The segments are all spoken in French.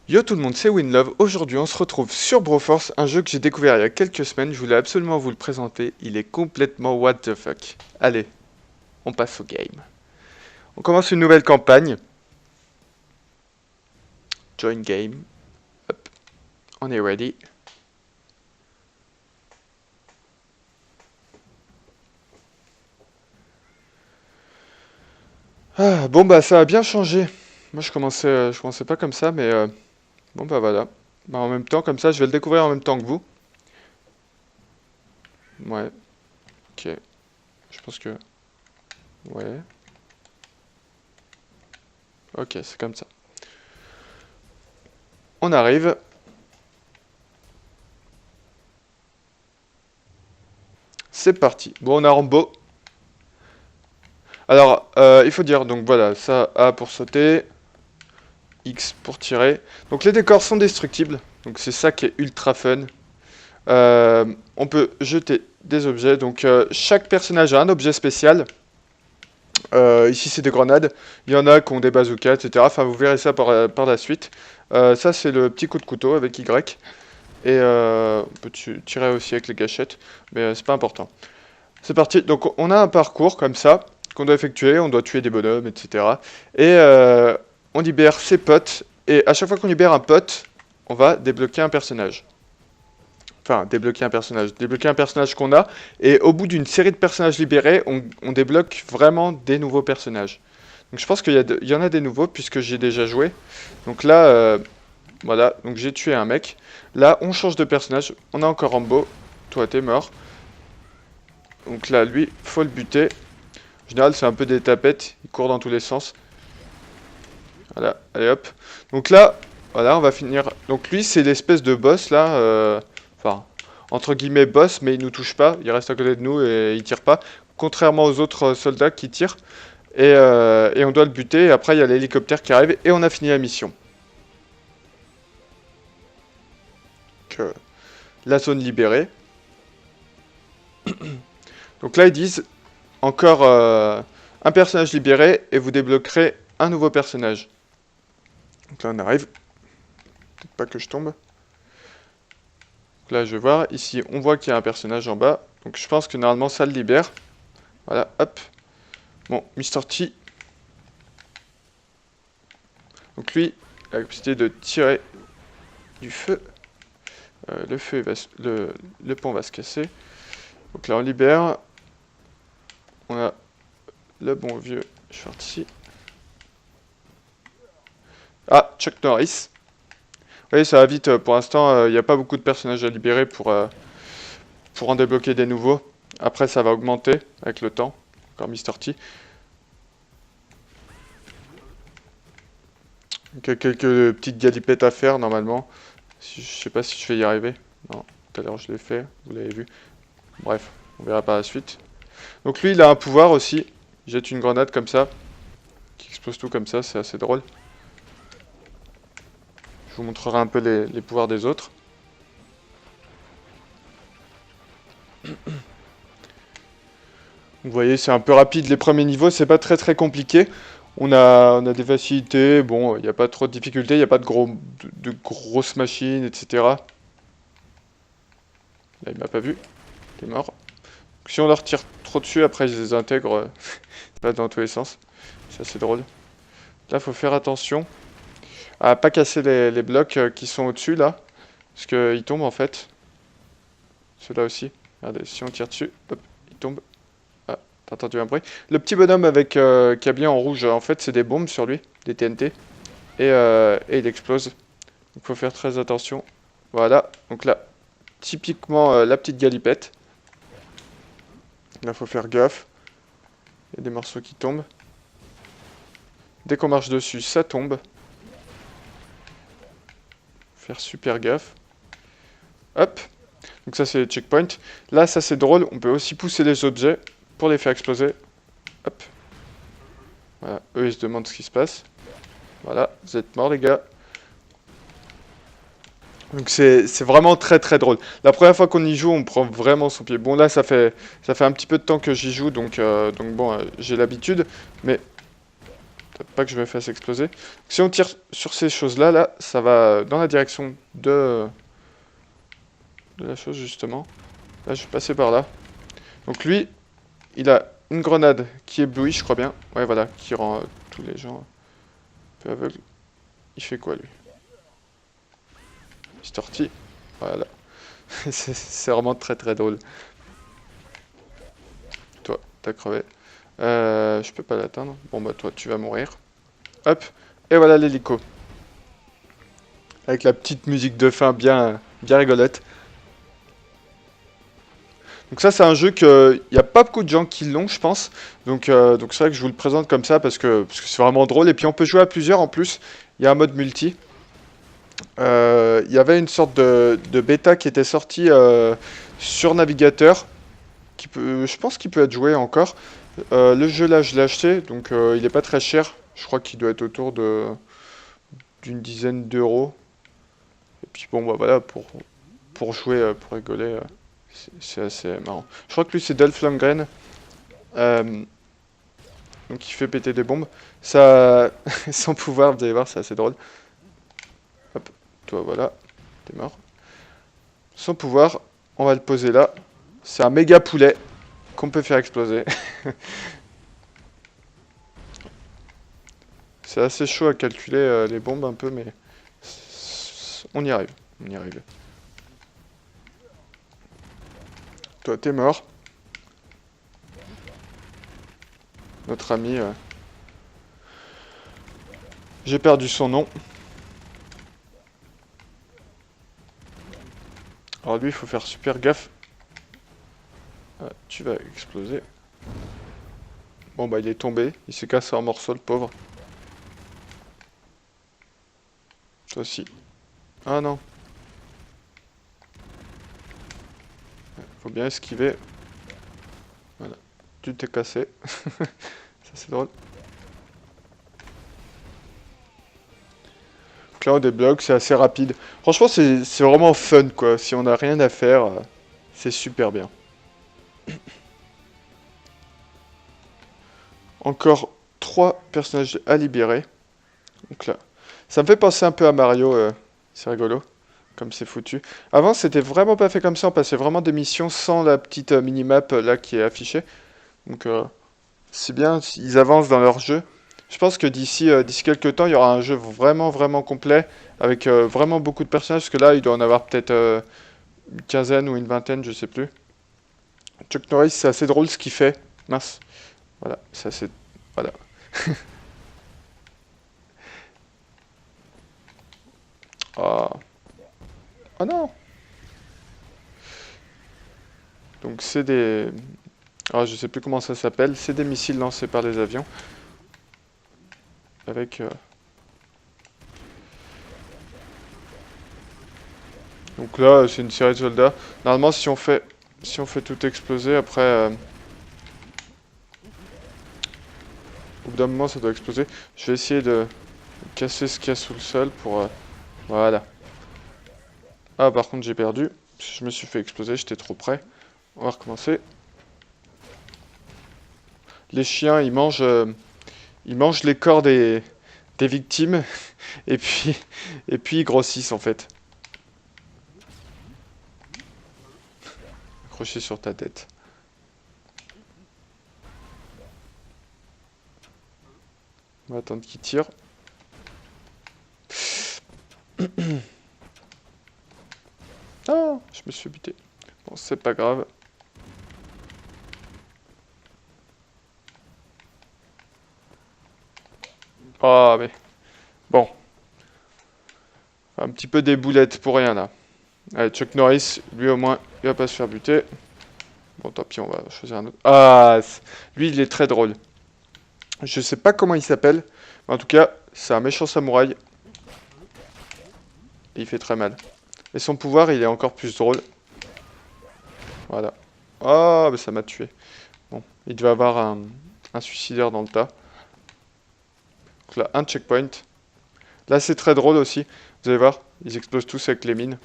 Yo tout le monde, c'est Winlove. Aujourd'hui, on se retrouve sur Broforce, un jeu que j'ai découvert il y a quelques semaines. Je voulais absolument vous le présenter. Il est complètement what the fuck. Allez, on passe au game. On commence une nouvelle campagne. Join game. Hop, on est ready. Ah, bon bah ça a bien changé. Moi je commençais pas comme ça, mais bon bah voilà. Bah, en même temps, comme ça, je vais le découvrir en même temps que vous. Ouais, ok. Je pense que... Ouais. Ok, c'est comme ça. On arrive. C'est parti. Bon, on a Rambo. Alors, il faut dire, donc voilà, ça, A pour sauter, X pour tirer. Donc les décors sont destructibles, donc c'est ça qui est ultra fun. On peut jeter des objets, donc chaque personnage a un objet spécial. Ici c'est des grenades, il y en a qui ont des bazookas, etc. Enfin vous verrez ça par la suite. Ça c'est le petit coup de couteau avec Y. Et on peut tirer aussi avec les gâchettes, mais c'est pas important. C'est parti, donc on a un parcours comme ça, qu'on doit effectuer, on doit tuer des bonhommes, etc. Et on libère ses potes, et à chaque fois qu'on libère un pote, on va débloquer un personnage. Enfin, débloquer un personnage qu'on a, et au bout d'une série de personnages libérés, on débloque vraiment des nouveaux personnages. Donc je pense qu'il y en a des nouveaux, puisque j'ai déjà joué. Donc là, voilà, donc j'ai tué un mec. Là, on change de personnage, on a encore Rambo, toi t'es mort. Donc là, lui, faut le buter. En général, c'est un peu des tapettes, il court dans tous les sens. Voilà, allez hop. Donc là, voilà, on va finir. Donc lui, c'est l'espèce de boss là. Enfin, entre guillemets boss, mais il nous touche pas. Il reste à côté de nous et il tire pas. Contrairement aux autres soldats qui tirent. Et on doit le buter. Et après, il y a l'hélicoptère qui arrive et on a fini la mission. Donc, la zone libérée. Donc là, ils disent encore un personnage libéré et vous débloquerez un nouveau personnage. Donc là, on arrive. Peut-être pas que je tombe. Donc là, je vais voir. Ici, on voit qu'il y a un personnage en bas. Donc je pense que normalement, ça le libère. Voilà, hop. Bon, Mr. T. Donc lui, il a la capacité de tirer du feu. Le feu, le pont va se casser. Donc là, on libère. On a le bon vieux Shorty. Ah, Chuck Norris. Oui, ça va vite. Pour l'instant, il n'y a pas beaucoup de personnages à libérer pour en débloquer des nouveaux. Après, ça va augmenter avec le temps. Encore Mr. T. Donc, quelques petites galipettes à faire normalement. Je sais pas si je vais y arriver. Non, tout à l'heure je l'ai fait, vous l'avez vu. Bref, on verra par la suite. Donc lui, il a un pouvoir aussi. Il jette une grenade comme ça, qui explose tout comme ça, c'est assez drôle. Je vous montrerai un peu les pouvoirs des autres. Vous voyez, c'est un peu rapide les premiers niveaux, c'est pas très compliqué. On a des facilités, bon, il n'y a pas trop de difficultés, il n'y a pas de grosses machines, etc. Là, il m'a pas vu, il est mort. Donc, si on leur tire trop dessus, après ils les intègrent là, dans tous les sens. C'est assez drôle. Là, faut faire attention à pas casser les blocs qui sont au-dessus, là. Parce qu'ils tombent, en fait. Ceux-là aussi. Regardez, si on tire dessus, hop, ils tombent. Ah, t'as entendu un bruit. Le petit bonhomme avec qui est habillé en rouge, en fait, c'est des bombes sur lui, des TNT. Et il explose. Donc, faut faire très attention. Voilà. Donc là, typiquement, la petite galipette. Là, faut faire gaffe. Il y a des morceaux qui tombent. Dès qu'on marche dessus, ça tombe. Faire super gaffe. Hop. Donc ça, c'est les checkpoints. Là, ça, c'est drôle. On peut aussi pousser les objets pour les faire exploser. Hop. Voilà. Eux, ils se demandent ce qui se passe. Voilà. Vous êtes morts, les gars. Donc c'est vraiment très drôle. La première fois qu'on y joue, on prend vraiment son pied. Bon, là, ça fait un petit peu de temps que j'y joue, donc bon, j'ai l'habitude. Mais Pas que je me fasse exploser. Si on tire sur ces choses-là, là, ça va dans la direction de la chose, justement. Là, je vais passer par là. Donc lui, il a une grenade qui éblouit, je crois bien. Ouais, voilà, qui rend tous les gens un peu aveugles. Il fait quoi, lui? Mister T. Voilà. C'est vraiment très très drôle. Toi, t'as crevé. Je peux pas l'atteindre. Bon bah toi, tu vas mourir. Hop. Et voilà l'hélico. Avec la petite musique de fin bien rigolote. Donc ça, c'est un jeu que il y a pas beaucoup de gens qui l'ont, je pense. Donc c'est vrai que je vous le présente comme ça parce que c'est vraiment drôle. Et puis on peut jouer à plusieurs en plus. Il y a un mode multi. Il y avait une sorte de bêta qui était sortie sur navigateur. Je pense qu'il peut être joué encore. Le jeu là, je l'ai acheté, donc il est pas très cher. Je crois qu'il doit être autour d'une dizaine d'euros. Et puis bon, bah voilà, pour jouer, pour rigoler, c'est assez marrant. Je crois que lui, c'est Dolph Lundgren. Euh, donc il fait péter des bombes. Ça, son pouvoir, vous allez voir, c'est assez drôle. Hop, toi, voilà, t'es mort. Son pouvoir, on va le poser là. C'est un méga poulet qu'on peut faire exploser. C'est assez chaud à calculer les bombes un peu, mais on y arrive. On y arrive. Toi, t'es mort. Notre ami. J'ai perdu son nom. Alors lui, il faut faire super gaffe. Tu vas exploser. Bon bah il est tombé. Il s'est cassé en morceaux, le pauvre. Toi aussi. Ah non. Faut bien esquiver. Voilà. Tu t'es cassé. Ça c'est drôle. Donc là on débloque, c'est assez rapide. Franchement c'est vraiment fun quoi. Si on n'a rien à faire, c'est super bien. Encore 3 personnages à libérer. Donc là, ça me fait penser un peu à Mario, c'est rigolo, comme c'est foutu. Avant, c'était vraiment pas fait comme ça, on passait vraiment des missions sans la petite minimap là qui est affichée. Donc c'est bien, ils avancent dans leur jeu. Je pense que d'ici quelques temps, il y aura un jeu vraiment complet, avec vraiment beaucoup de personnages, parce que là, il doit en avoir peut-être une quinzaine ou une vingtaine, je sais plus. Chuck Norris, c'est assez drôle ce qu'il fait. Mince, voilà, c'est assez... Voilà. Ah, oh non! Donc c'est des... Ah, je sais plus comment ça s'appelle. C'est des missiles lancés par des avions. Avec... Donc là, c'est une série de soldats. Normalement, si on fait tout exploser, après... au bout d'un moment, ça doit exploser. Je vais essayer de casser ce qu'il y a sous le sol pour... voilà. Ah, par contre, j'ai perdu. Je me suis fait exploser, j'étais trop près. On va recommencer. Les chiens, ils mangent les corps des victimes. Et puis, et puis, ils grossissent, en fait. Accroché sur ta tête. On va attendre qu'il tire. Ah, je me suis buté. Bon, c'est pas grave. Ah, mais... Bon. Un petit peu des boulettes pour rien, là. Allez, Chuck Norris, lui au moins, il va pas se faire buter. Bon, tant pis, on va choisir un autre. Ah, lui, il est très drôle. Je sais pas comment il s'appelle. Mais en tout cas, c'est un méchant samouraï. Et il fait très mal. Et son pouvoir, il est encore plus drôle. Voilà. Oh, mais ça m'a tué. Bon, il devait avoir un suicidaire dans le tas. Donc là, un checkpoint. Là, c'est très drôle aussi. Vous allez voir, ils explosent tous avec les mines.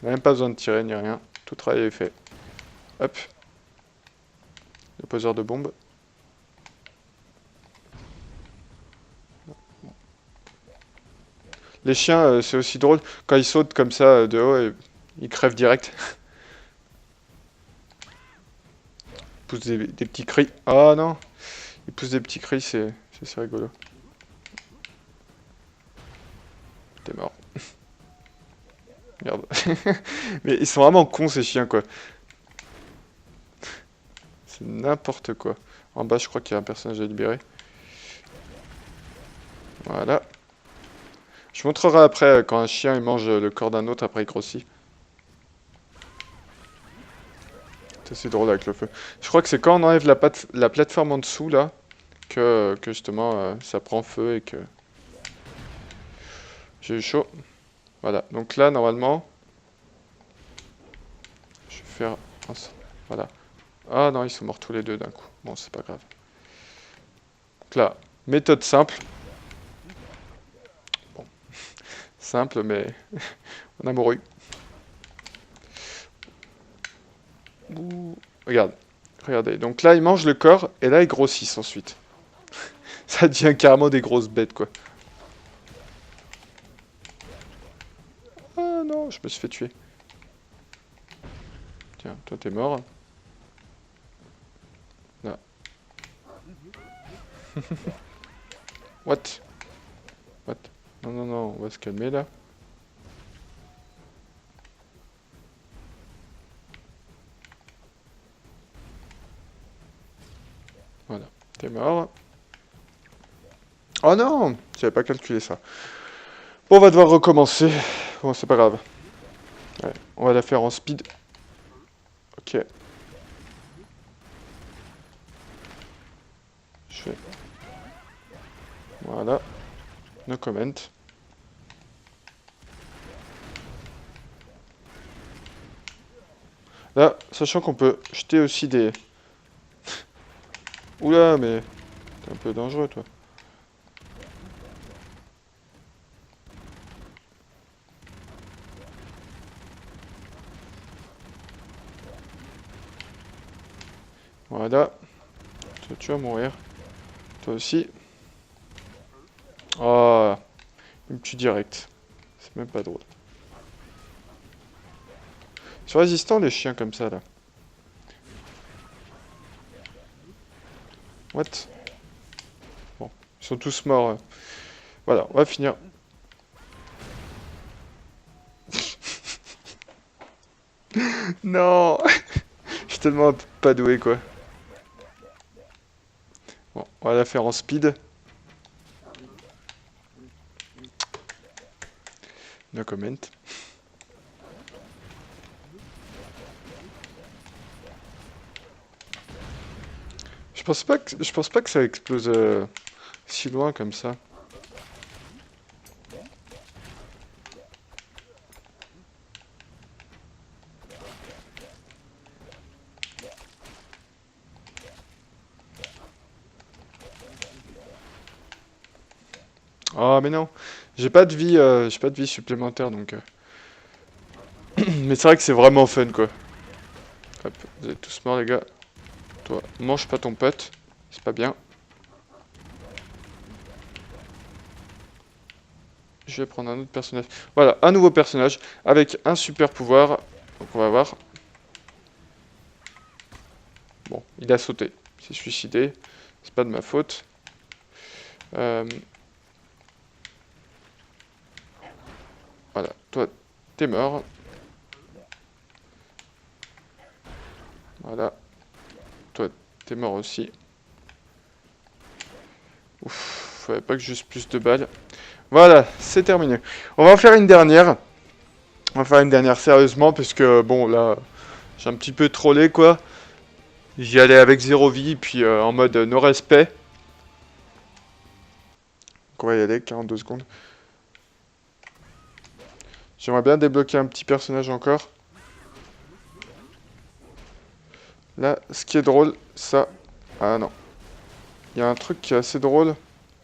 On n'a même pas besoin de tirer ni rien. Tout le travail est fait. Hop. Le poseur de bombes. Les chiens, c'est aussi drôle. Quand ils sautent comme ça de haut, ils crèvent direct. Ils poussent des petits cris. Oh non! Ils poussent des petits cris, c'est rigolo. T'es mort. Merde. Mais ils sont vraiment cons ces chiens quoi. C'est n'importe quoi. En bas, je crois qu'il y a un personnage à libérer. Voilà. Je montrerai après quand un chien il mange le corps d'un autre, après il grossit. C'est assez drôle avec le feu. Je crois que c'est quand on enlève la plateforme en dessous là que justement ça prend feu et que j'ai eu chaud. Voilà. Donc là, normalement, je vais faire voilà. Ah non, ils sont morts tous les deux d'un coup. Bon, c'est pas grave. Donc là, méthode simple. Bon, simple, mais on a mouru. Ouh. Regarde. Regardez. Donc là, ils mangent le corps et là, ils grossissent ensuite. Ça devient carrément des grosses bêtes, quoi. Ah non, je me suis fait tuer. Tiens, toi, t'es mort. Là. What? What? Non, non, non, on va se calmer, là. Voilà. T'es mort. Oh non! J'avais pas calculé ça. Bon, on va devoir recommencer. Bon, c'est pas grave. Ouais, on va la faire en speed. Ok. Je fais... Voilà. No comment. Là, sachant qu'on peut jeter aussi des... Oula, mais... T'es un peu dangereux, toi. Voilà. Toi, tu vas mourir. Toi aussi. Oh, il me tue direct. C'est même pas drôle. Ils sont résistants, les chiens, comme ça, là. What? Bon, ils sont tous morts. Voilà, on va finir. Non! Je suis tellement pas doué, quoi. Bon, on va la faire en speed. No comment. Je pense pas que ça explose si loin comme ça. Oh mais non, j'ai pas de vie supplémentaire donc. Mais c'est vrai que c'est vraiment fun quoi. Hop, vous êtes tous morts les gars. Toi, mange pas ton pote, c'est pas bien. Je vais prendre un autre personnage. Voilà, un nouveau personnage avec un super pouvoir. Donc on va voir. Bon, il a sauté, il s'est suicidé, c'est pas de ma faute. Voilà, toi, t'es mort. Voilà, toi, t'es mort aussi. Ouf, fallait pas que j'use plus de balles. Voilà, c'est terminé. On va en faire une dernière. On va faire une dernière sérieusement, parce que bon, là, j'ai un petit peu trollé quoi. J'y allais avec 0 vie, puis en mode no respect. Donc on va y aller, 42 secondes. J'aimerais bien débloquer un petit personnage encore. Là, ce qui est drôle, ça... Ah non. Il y a un truc qui est assez drôle.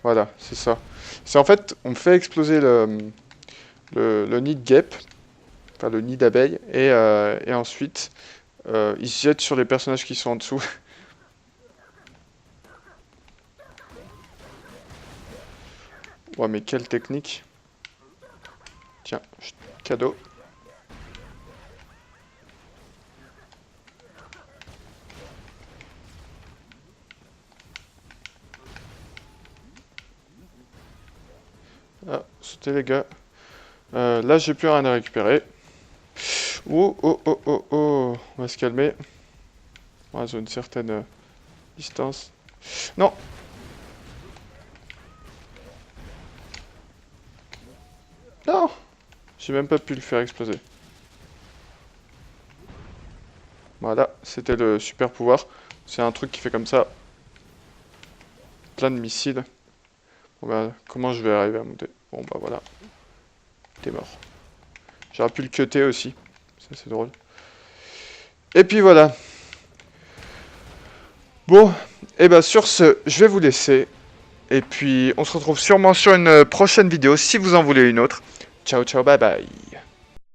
Voilà, c'est ça. C'est en fait, on fait exploser le nid de guêpe. Enfin, le nid d'abeille. Et ensuite, il se jette sur les personnages qui sont en dessous. Ouais, mais quelle technique. Tiens, cadeau. Ah, sautez les gars. Là, j'ai plus rien à récupérer. Oh, oh, oh, oh, oh. On va se calmer. On reste à une certaine distance. Non. Non. J'ai même pas pu le faire exploser. Voilà, c'était le super pouvoir. C'est un truc qui fait comme ça. Plein de missiles. Bon bah, comment je vais arriver à monter? Bon bah voilà. T'es mort. J'aurais pu le cutter aussi. Ça c'est drôle. Et puis voilà. Bon, et bah sur ce, je vais vous laisser. Et puis on se retrouve sûrement sur une prochaine vidéo si vous en voulez une autre. Ciao ciao, bye bye.